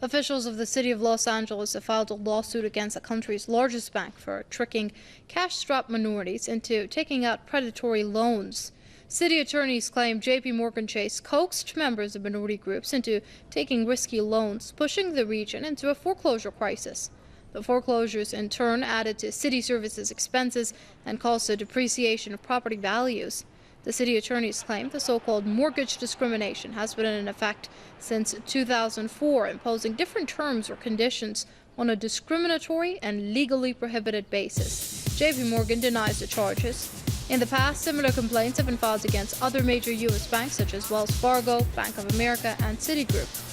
Officials of the city of Los Angeles have filed a lawsuit against the country's largest bank for tricking cash-strapped minorities into taking out predatory loans. City attorneys claim J.P. Morgan Chase coaxed members of minority groups into taking risky loans, pushing the region into a foreclosure crisis. The foreclosures, in turn, added to city services expenses and caused a depreciation of property values. The city attorneys claim the so-called mortgage discrimination has been in effect since 2004, imposing different terms or conditions on a discriminatory and legally prohibited basis. J.P. Morgan denies the charges. In the past, similar complaints have been filed against other major U.S. banks such as Wells Fargo, Bank of America, and Citigroup.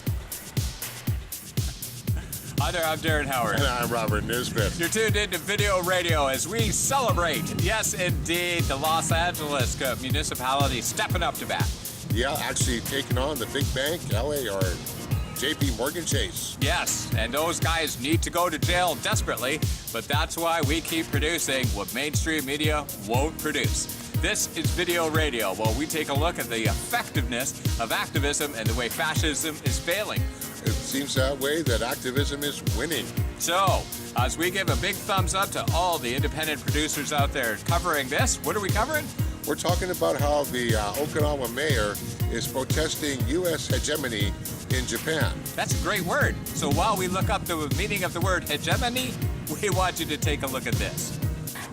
Hi there, I'm Darren Howard. And I'm Robert Nisbet. You're tuned into Video Radio as we celebrate, yes indeed, the Los Angeles municipality stepping up to bat. Yeah, actually taking on the big bank, LA or J.P. Morgan Chase. Yes, and those guys need to go to jail desperately, but that's why we keep producing what mainstream media won't produce. This is Video Radio, where we take a look at the effectiveness of activism and the way fascism is failing. It seems that way, that activism is winning. So, as we give a big thumbs up to all the independent producers out there covering this, what are we covering? We're talking about how the Okinawa mayor is protesting U.S. hegemony in Japan. That's a great word. So while we look up the meaning of the word hegemony, we want you to take a look at this.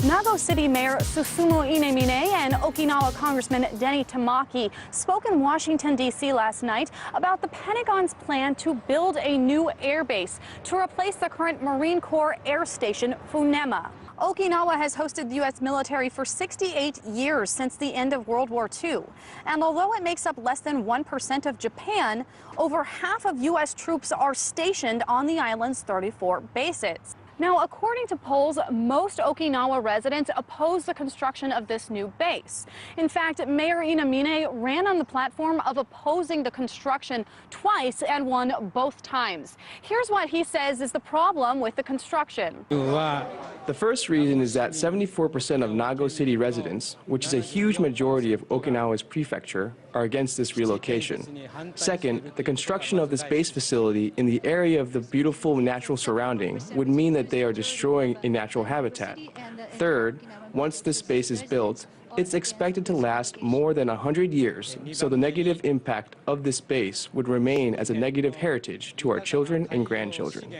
Nago City Mayor Susumu Inemine and Okinawa Congressman Denny Tamaki spoke in Washington, D.C. last night about the Pentagon's plan to build a new air base to replace the current Marine Corps Air Station Funema. Okinawa has hosted the U.S. military for 68 years since the end of World War II. And although it makes up less than 1% of Japan, over half of U.S. troops are stationed on the island's 34 bases. Now, according to polls, most Okinawa residents oppose the construction of this new base. In fact, Mayor Inemine ran on the platform of opposing the construction twice and won both times. Here's what he says is the problem with the construction. The first reason is that 74% of Nago City residents, which is a huge majority of Okinawa's prefecture, are against this relocation. Second, the construction of this base facility in the area of the beautiful natural surrounding would mean that they are destroying a natural habitat. Third, once this base is built, it's expected to last more than 100 years, so the negative impact of this base would remain as a negative heritage to our children and grandchildren.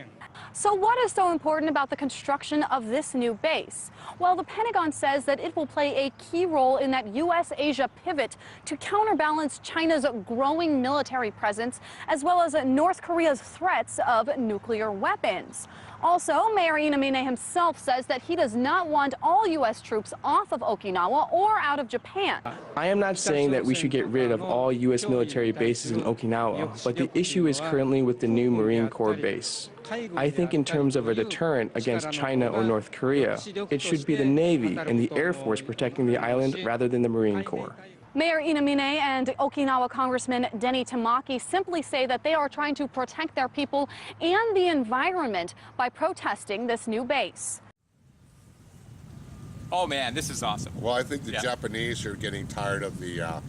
So what is so important about the construction of this new base? Well, the Pentagon says that it will play a key role in that U.S.-Asia pivot to counterbalance China's growing military presence, as well as North Korea's threats of nuclear weapons. Also, Mayor Inemine himself says that he does not want all U.S. troops off of Okinawa or out of Japan. I am not saying that we should get rid of all U.S. military bases in Okinawa, but the issue is currently with the new Marine Corps base. I think in terms of a deterrent against China or North Korea, it should be the Navy and the Air Force protecting the island rather than the Marine Corps. Mayor Inemine and Okinawa Congressman Denny Tamaki simply say that they are trying to protect their people and the environment by protesting this new base. Oh man, this is awesome. Well, I think the Japanese are getting tired of the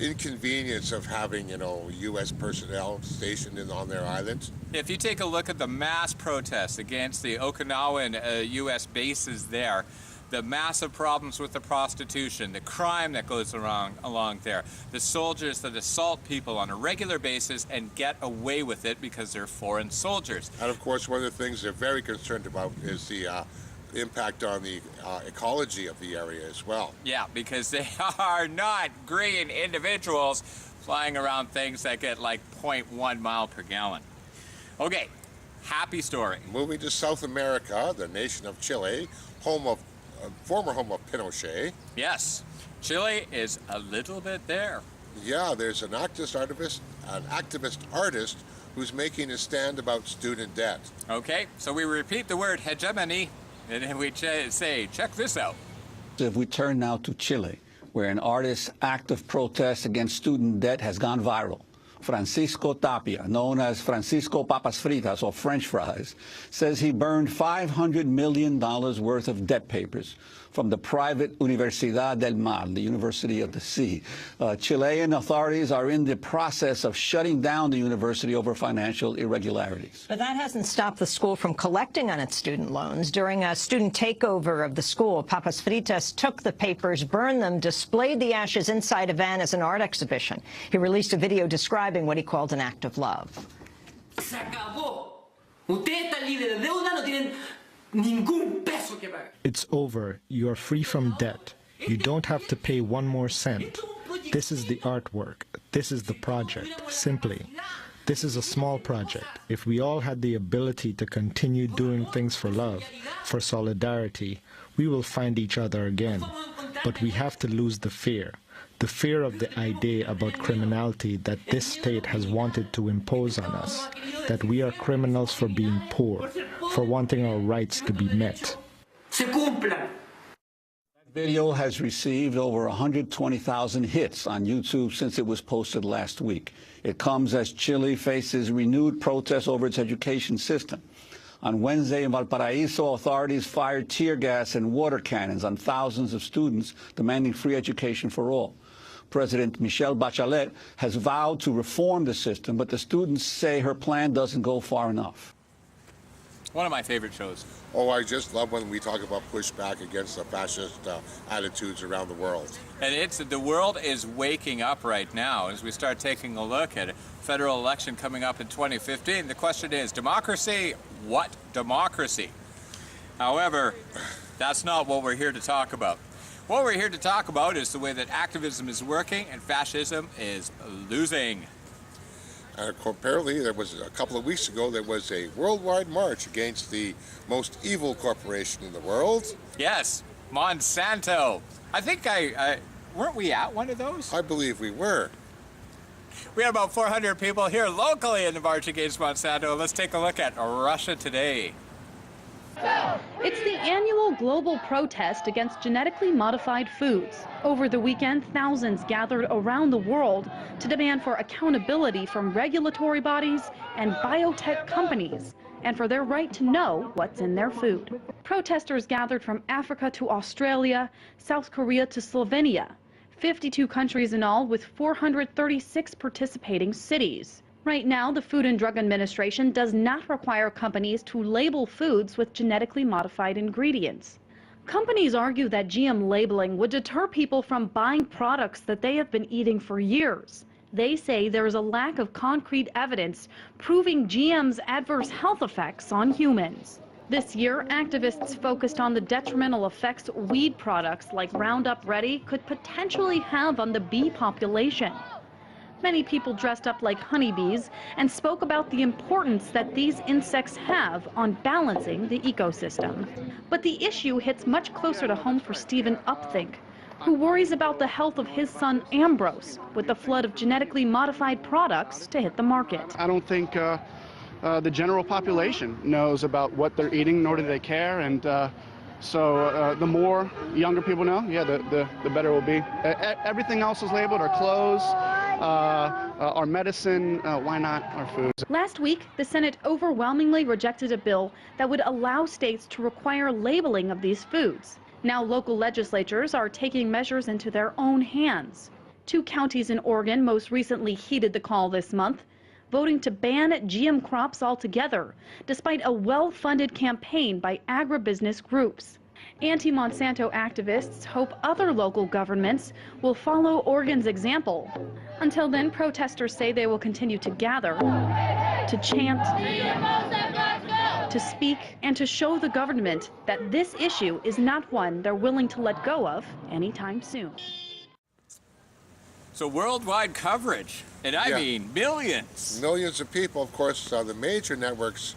inconvenience of having, U.S. personnel stationed on their islands. If you take a look at the mass protests against the Okinawan U.S. bases there, the massive problems with the prostitution, the crime that goes along there, the soldiers that assault people on a regular basis and get away with it because they're foreign soldiers. And of course, one of the things they're very concerned about is the impact on the ecology of the area as well. Yeah, because they are not green individuals flying around things that get like 0.1 mile per gallon. Okay, happy story. Moving to South America, the nation of Chile, former home of Pinochet. Yes, Chile is a little bit there. Yeah, there's an activist artist who's making a stand about student debt. Okay, so we repeat the word hegemony, and we say, check this out. If we turn now to Chile, where an artist's act of protest against student debt has gone viral, Francisco Tapia, known as Francisco Papas Fritas or French fries, says he burned $500 million worth of debt papers from the private Universidad del Mar, the University of the Sea. Chilean authorities are in the process of shutting down the university over financial irregularities. But that hasn't stopped the school from collecting on its student loans. During a student takeover of the school, Papas Fritas took the papers, burned them, displayed the ashes inside a van as an art exhibition. He released a video describing what he called an act of love. Se acabó. Ustedes están libres de deuda, no tienen ningún peso que pagar. It's over. You are free from debt. You don't have to pay one more cent. This is the artwork. This is the project. Simply, this is a small project. If we all had the ability to continue doing things for love, for solidarity, we will find each other again. But we have to lose the fear of the idea about criminality that this state has wanted to impose on us, that we are criminals for being poor, for wanting our rights to be met. Se cumplan. That video has received over 120,000 hits on YouTube since it was posted last week. It comes as Chile faces renewed protests over its education system. On Wednesday in Valparaiso, authorities fired tear gas and water cannons on thousands of students demanding free education for all. President Michelle Bachelet has vowed to reform the system, but the students say her plan doesn't go far enough. One of my favorite shows. Oh, I just love when we talk about pushback against the fascist attitudes around the world. And the world is waking up right now as we start taking a look at a federal election coming up in 2015. The question is, democracy? What democracy? However, that's not what we're here to talk about. What we're here to talk about is the way that activism is working and fascism is losing. And apparently, there was a couple of weeks ago, there was a worldwide march against the most evil corporation in the world. Yes, Monsanto. I think weren't we at one of those? I believe we were. We had about 400 people here locally in the march against Monsanto. Let's take a look at Russia today. It's the annual global protest against genetically modified foods. Over the weekend, thousands gathered around the world to demand for accountability from regulatory bodies and biotech companies, and for their right to know what's in their food. Protesters gathered from Africa to Australia, South Korea to Slovenia, 52 countries in all with 436 participating cities. Right now, the Food and Drug Administration does not require companies to label foods with genetically modified ingredients. Companies argue that GM labeling would deter people from buying products that they have been eating for years. They say there is a lack of concrete evidence proving GM's adverse health effects on humans. This year, activists focused on the detrimental effects weed products like Roundup Ready could potentially have on the bee population. Many people dressed up like honeybees and spoke about the importance that these insects have on balancing the ecosystem. But the issue hits much closer to home for Stephen Upthink, who worries about the health of his son Ambrose with the flood of genetically modified products to hit the market. I don't think the general population knows about what they're eating, nor do they care, and so the more younger people know, the better it will be. Everything else is labeled, our clothes, our medicine, why not our foods? Last week, the Senate overwhelmingly rejected a bill that would allow states to require labeling of these foods. Now local legislatures are taking measures into their own hands. 2 counties in Oregon most recently heeded the call this month, voting to ban GM crops altogether, despite a well-funded campaign by agribusiness groups. Anti-Monsanto activists hope other local governments will follow Oregon's example. Until then, protesters say they will continue to gather, to chant, to speak, and to show the government that this issue is not one they're willing to let go of anytime soon. So worldwide coverage, and I mean millions. Millions of people, of course, the major networks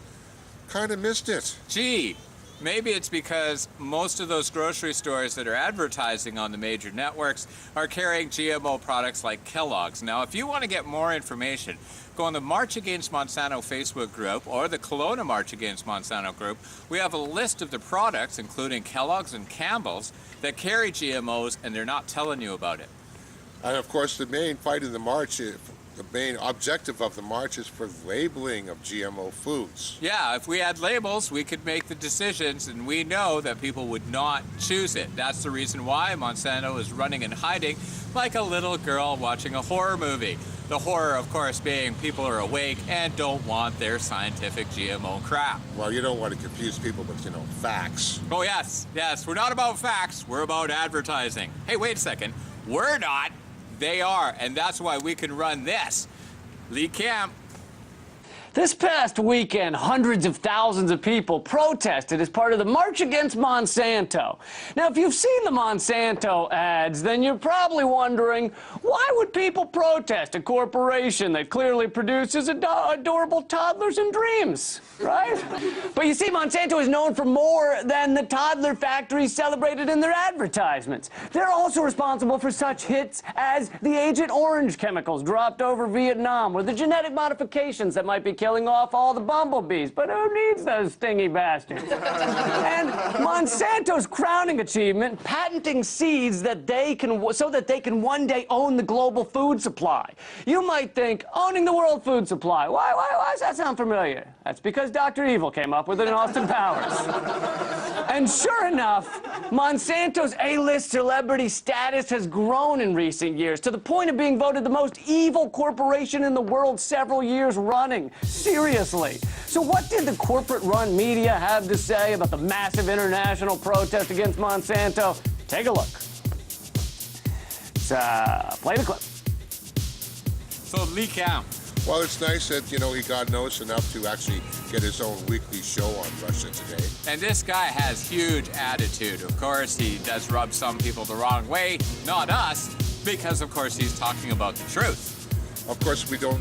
kind of missed it. Gee, maybe it's because most of those grocery stores that are advertising on the major networks are carrying GMO products like Kellogg's. Now, if you want to get more information, go on the March Against Monsanto Facebook group or the Kelowna March Against Monsanto group. We have a list of the products, including Kellogg's and Campbell's, that carry GMOs, and they're not telling you about it. And of course, the main fight in the march the main objective of the march is for labeling of GMO foods. Yeah, if we had labels, we could make the decisions, and we know that people would not choose it. That's the reason why Monsanto is running and hiding like a little girl watching a horror movie. The horror, of course, being people are awake and don't want their scientific GMO crap. Well, you don't want to confuse people with, facts. Oh, yes, we're not about facts, we're about advertising. Hey, wait a second, we're not, they are, and that's why we can run this. Lee Camp. This past weekend, hundreds of thousands of people protested as part of the March Against Monsanto. Now, if you've seen the Monsanto ads, then you're probably wondering, why would people protest a corporation that clearly produces adorable toddlers and dreams, right? But you see, Monsanto is known for more than the toddler factories celebrated in their advertisements. They're also responsible for such hits as the Agent Orange chemicals dropped over Vietnam, or the genetic modifications that might be killing off all the bumblebees, but who needs those stingy bastards? And Monsanto's crowning achievement, patenting seeds that so that they can one day own the global food supply. You might think, owning the world food supply, why does that sound familiar? That's because Dr. Evil came up with it in Austin Powers. And sure enough, Monsanto's A-list celebrity status has grown in recent years to the point of being voted the most evil corporation in the world several years running. Seriously. So what did the corporate-run media have to say about the massive international protest against Monsanto? Take a look. Play the clip. So Lee Camp. Well, it's nice that, he got noticed enough to actually get his own weekly show on Russia Today. And this guy has huge attitude. Of course, he does rub some people the wrong way, not us, because, of course, he's talking about the truth. Of course, we don't,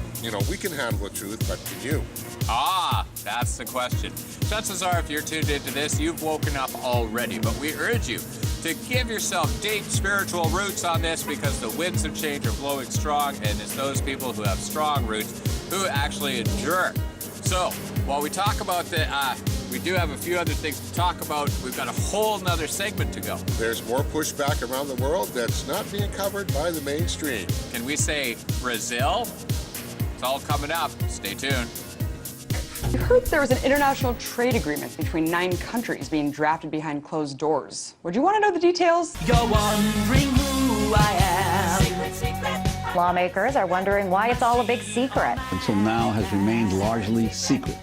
we can handle the truth, but can you? Ah, that's the question. Chances are, if you're tuned into this, you've woken up already, but we urge you to give yourself deep spiritual roots on this, because the winds of change are blowing strong, and it's those people who have strong roots who actually endure. So, while we talk about we do have a few other things to talk about. We've got a whole nother segment to go. There's more pushback around the world that's not being covered by the mainstream. Can we say Brazil? It's all coming up. Stay tuned. We heard there was an international trade agreement between 9 countries being drafted behind closed doors. Would you want to know the details? You're wondering who I am. Secret. Lawmakers are wondering why it's all a big secret. Until now has remained largely secret.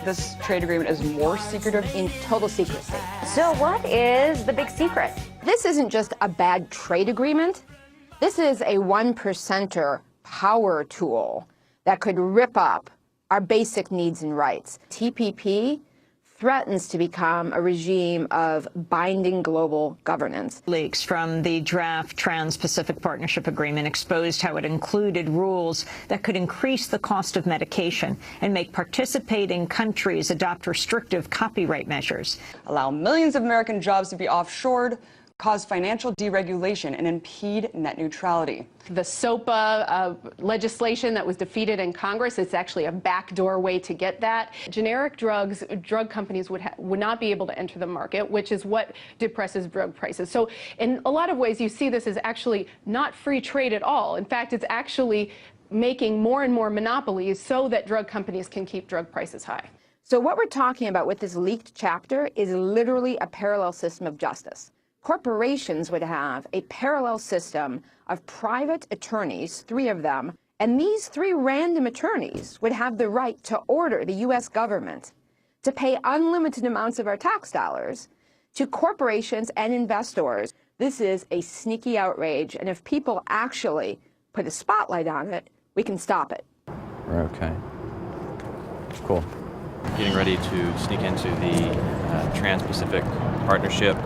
This trade agreement is more secretive in total secrecy. So what is the big secret? This isn't just a bad trade agreement. This is a 1%er power tool that could rip up our basic needs and rights. TPP threatens to become a regime of binding global governance. Leaks from the draft Trans-Pacific Partnership Agreement exposed how it included rules that could increase the cost of medication and make participating countries adopt restrictive copyright measures. Allow millions of American jobs to be offshored, cause financial deregulation, and impede net neutrality. The SOPA legislation that was defeated in Congress, it's actually a backdoor way to get that. Generic drugs, drug companies would not be able to enter the market, which is what depresses drug prices. So in a lot of ways, you see this as actually not free trade at all. In fact, it's actually making more and more monopolies so that drug companies can keep drug prices high. So what we're talking about with this leaked chapter is literally a parallel system of justice. Corporations would have a parallel system of private attorneys, 3 of them, and these 3 random attorneys would have the right to order the U.S. government to pay unlimited amounts of our tax dollars to corporations and investors. This is a sneaky outrage, and if people actually put a spotlight on it, we can stop it. Okay. Cool. Getting ready to sneak into the Trans-Pacific Partnership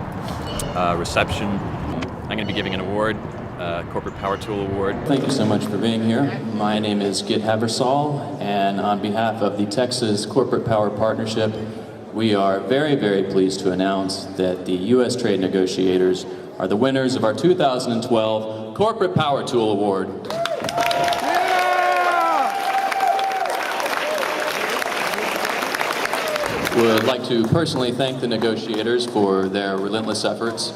reception. I'm going to be giving an award, Corporate Power Tool Award. Thank you so much for being here. My name is Git Haversall, and on behalf of the Texas Corporate Power Partnership, we are very, very pleased to announce that the U.S. trade negotiators are the winners of our 2012 Corporate Power Tool Award. Would like to personally thank the negotiators for their relentless efforts.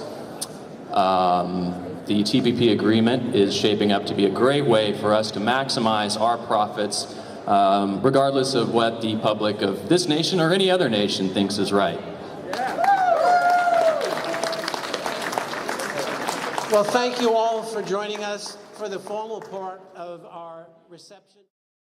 The the TPP agreement is shaping up to be a great way for us to maximize our profits, regardless of what the public of this nation or any other nation thinks is right. Well, thank you all for joining us for the formal part of our reception.